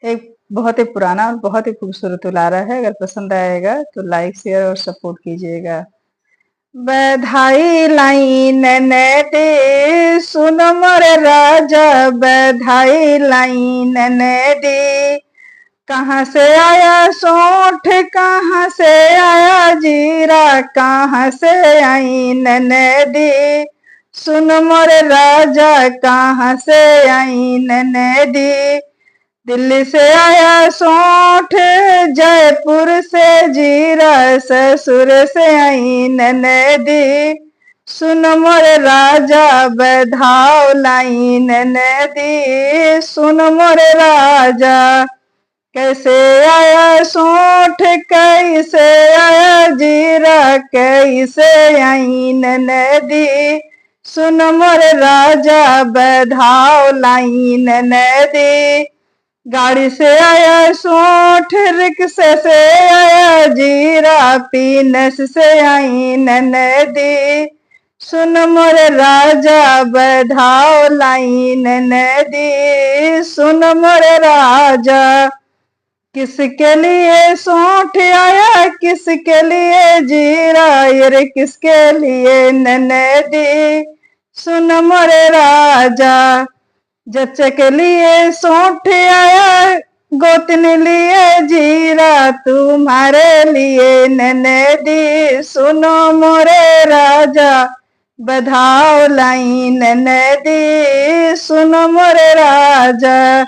एक बहुत ही पुराना और बहुत ही खूबसूरत उलारा है। अगर पसंद आएगा तो लाइक, शेयर और सपोर्ट कीजिएगा। बधाई लाई नैने दे सुन मोरे राजा, बधाई लाई नैने दे। कहाँ से आया सोंठ, कहाँ से आया जीरा, कहाँ से आई नैने दे। सुन मोरे राजा, कहाँ से आई नैने दे। दिल्ली से आया सोंठ, जयपुर से जीरा, ससुर से आई ननदी। सुन मोरे राजा, बधाओ लाई ननदी। सुन मोरे राजा, कैसे आया सोंठ, कैसे आया जीरा, कैसे आई ननदी। सुन मोरे राजा, बधाओ लाई ननदी। गाड़ी से आया सोंठ, रिक्शे से आया जीरा, पीनस से आई ननदी। सुन मोरे राजा, बधाओ लाई ननदी। सुन मोरे राजा, किसके लिए सोंठ आया, किसके लिए जीरा, ये किसके लिए ननदी। सुन मोरे राजा, जच्चे के लिए सोंठ आया, गोतनी लिए जीरा, तुम्हारे लिए ननदी। सुनो मोरे राजा, बधाओ लाई ननदी। सुनो मोरे राजा,